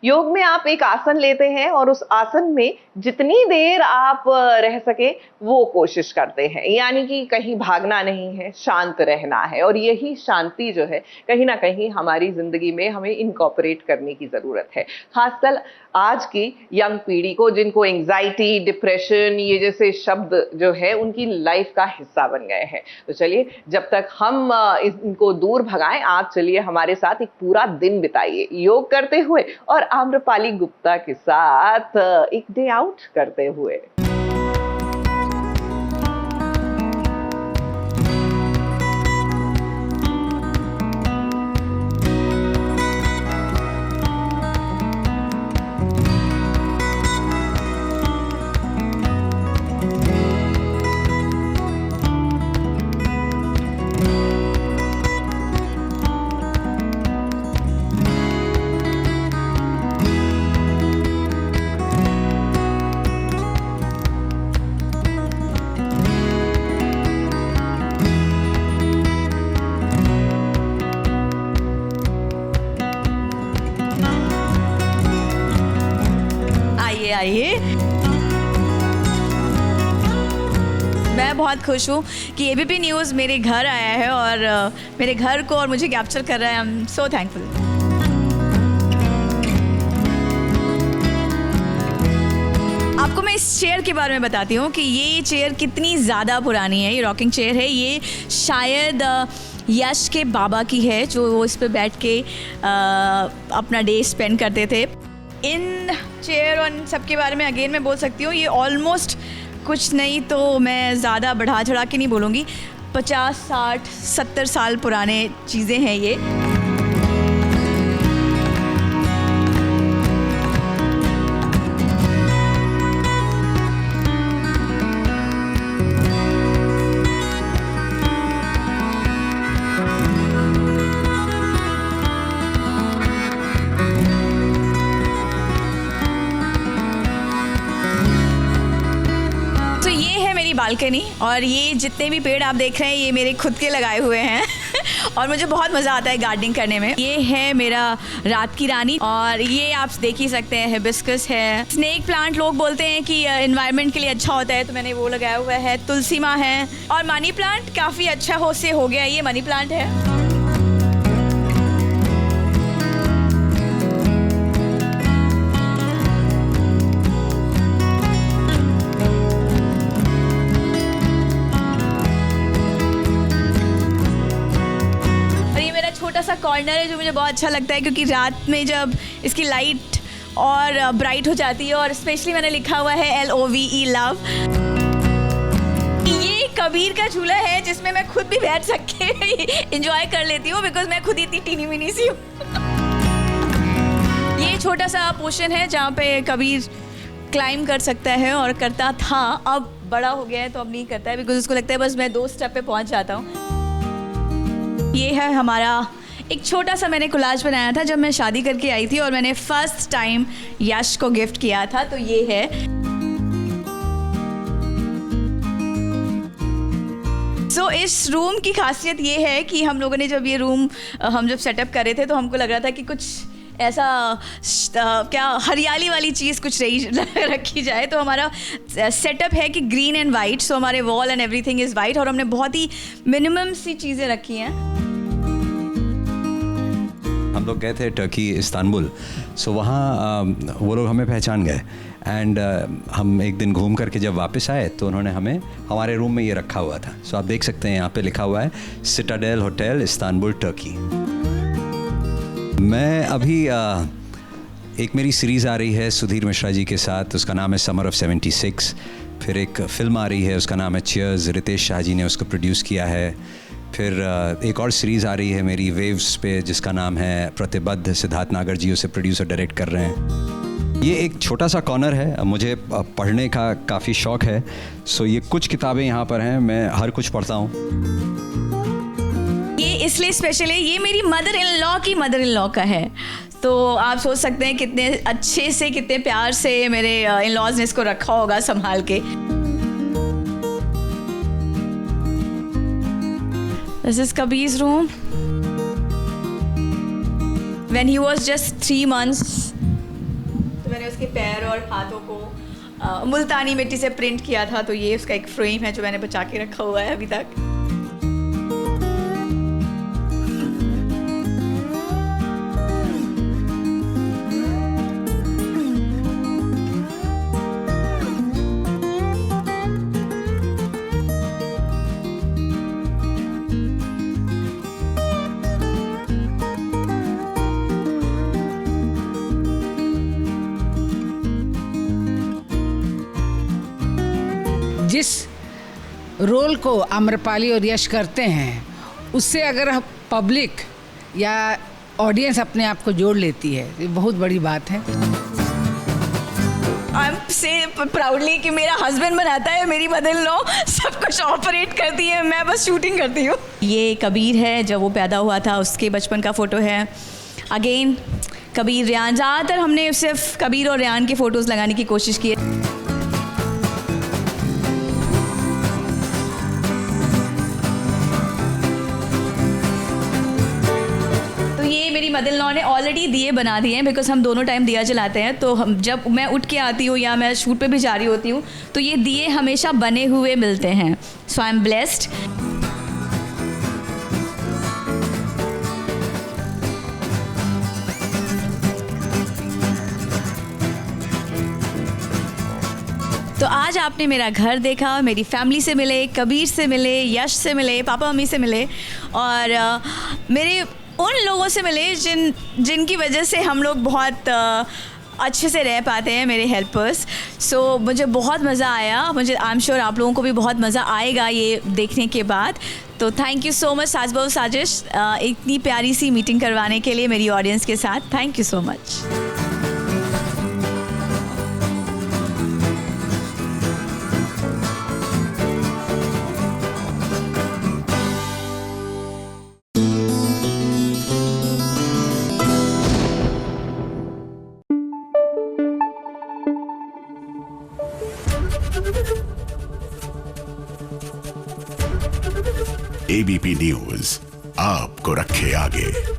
योग में आप एक आसन लेते हैं और उस आसन में जितनी देर आप रह सके वो कोशिश करते हैं, यानी कि कहीं भागना नहीं है, शांत रहना है। और यही शांति जो है कहीं ना कहीं हमारी जिंदगी में हमें इनकॉर्पोरेट करने की जरूरत है, खासकर आज की यंग पीढ़ी को, जिनको एंजाइटी, डिप्रेशन ये जैसे शब्द जो है उनकी लाइफ का हिस्सा बन गए हैं। तो चलिए, जब तक हम इनको दूर भगाएं, आप चलिए हमारे साथ एक पूरा दिन बिताइए योग करते हुए और आम्रपाली गुप्ता के साथ एक डे आउट करते हुए। आइए। मैं बहुत खुश हूँ कि एबीपी न्यूज़ मेरे घर आया है और मेरे घर को और मुझे कैप्चर कर रहा है। I am so thankful. आपको मैं इस चेयर के बारे में बताती हूँ कि ये चेयर कितनी ज़्यादा पुरानी है। ये रॉकिंग चेयर है। ये शायद यश के बाबा की है, जो वो इस पे बैठ के अपना डे स्पेंड करते थे। इन चेयर और इन सब के बारे में अगेन मैं बोल सकती हूँ, ये ऑलमोस्ट कुछ नहीं तो मैं ज़्यादा बढ़ा चढ़ा के नहीं बोलूँगी, 50, 60, 70 साल पुराने चीज़ें हैं ये। बालकनी, और ये जितने भी पेड़ आप देख रहे हैं ये मेरे खुद के लगाए हुए हैं और मुझे बहुत मज़ा आता है गार्डनिंग करने में। ये है मेरा रात की रानी, और ये आप देख ही सकते हैं हिबिस्कस है। स्नेक प्लांट लोग बोलते हैं कि एनवायरनमेंट के लिए अच्छा होता है, तो मैंने वो लगाया हुआ है। तुलसी माँ है, और मनी प्लांट काफ़ी अच्छा हो गया। ये मनी प्लांट है। छोटा सा कॉर्नर है जो मुझे बहुत अच्छा लगता है, क्योंकि रात में जब इसकी लाइट और ब्राइट हो जाती है, और स्पेशली मैंने लिखा हुआ है LOVE लव। ये कबीर का झूला है जिसमें मैं खुद भी बैठ सके एंजॉय कर लेती हूँ, बिकॉज मैं खुद इतनी टीनी मिनी सी हूँ। ये छोटा सा पोर्शन है जहाँ पे कबीर क्लाइंब कर सकता है, और करता था। अब बड़ा हो गया है तो अब नहीं करता है, बिकॉज उसको लगता है बस मैं 2 स्टेप पे पहुँच जाता हूँ। ये है हमारा एक छोटा सा मैंने कोलाज बनाया था जब मैं शादी करके आई थी, और मैंने फर्स्ट टाइम यश को गिफ्ट किया था, तो ये है। सो इस रूम की खासियत ये है कि हम लोगों ने जब ये रूम हम जब सेटअप कर रहे थे तो हमको लग रहा था कि कुछ ऐसा क्या हरियाली वाली चीज़ कुछ रखी जाए। तो हमारा सेटअप है कि ग्रीन एंड वाइट, सो हमारे wall and everything is white, और हमने बहुत ही मिनिमम सी चीज़ें रखी हैं। हम लोग गए थे टर्की, इस्तांबुल। सो वहाँ वो लोग हमें पहचान गए, एंड हम एक दिन घूम करके जब वापस आए तो उन्होंने हमें हमारे रूम में ये रखा हुआ था। सो आप देख सकते हैं यहाँ पे लिखा हुआ है सिटाडेल होटल इस्तांबुल टर्की। मैं अभी एक मेरी सीरीज़ आ रही है सुधीर मिश्रा जी के साथ, उसका नाम है समर ऑफ 76। फिर एक फिल्म आ रही है, उसका नाम है चीयर्स, रितेश शाह जी ने उसको प्रोड्यूस किया है। फिर एक और सीरीज़ आ रही है मेरी वेव्स पे, जिसका नाम है प्रतिबद्ध, सिद्धार्थ नागर जी उसे प्रोड्यूस और डायरेक्ट कर रहे हैं। ये एक छोटा सा कॉर्नर है, मुझे पढ़ने का काफ़ी शौक़ है। सो ये कुछ किताबें यहाँ पर हैं, मैं हर कुछ पढ़ता हूँ। ये इसलिए स्पेशल है, ये मेरी मदर इन लॉ का है। तो आप सोच सकते हैं कितने अच्छे से, कितने प्यार से मेरे इन लॉज ने इसको रखा होगा संभाल के। This is Kabir's room. When he was just 3 months, मैंने उसके पैर और हाथों को मुल्तानी मिट्टी से प्रिंट किया था, तो ये उसका एक फ्रेम है जो मैंने बचा के रखा हुआ है अभी तक। जिस रोल को आम्रपाली और यश करते हैं उससे अगर पब्लिक या ऑडियंस अपने आप को जोड़ लेती है, ये बहुत बड़ी बात है। आई एम से प्राउडली कि मेरा हस्बैंड बनाता है, मेरी मदर-इन-लॉ सब कुछ ऑपरेट करती है, मैं बस शूटिंग करती हूँ। ये कबीर है, जब वो पैदा हुआ था उसके बचपन का फ़ोटो है। अगेन कबीर, रियान, ज़्यादातर हमने सिर्फ कबीर और रियान की फ़ोटोज़ लगाने की कोशिश की है। मेरी मदर-इन-लॉ ने ऑलरेडी दिए बना दिए हैं, बिकॉज हम दोनों टाइम दिया जलाते हैं, तो हम जब मैं उठ के आती हूँ या मैं शूट पे भी जा रही होती हूँ तो ये दिए हमेशा बने हुए मिलते हैं। सो आई एम ब्लेस्ड। तो आज आपने मेरा घर देखा, मेरी फैमिली से मिले, कबीर से मिले, यश से मिले, पापा मम्मी से मिले और मेरे उन लोगों से मिले जिनकी वजह से हम लोग बहुत अच्छे से रह पाते हैं, मेरे हेल्पर्स। सो मुझे बहुत मज़ा आया, मुझे आई एम श्योर आप लोगों को भी बहुत मज़ा आएगा ये देखने के बाद। तो थैंक यू सो मच सास बहू साजिश, इतनी प्यारी सी मीटिंग करवाने के लिए मेरी ऑडियंस के साथ। Thank you so much. ABP news आपको रखे आगे।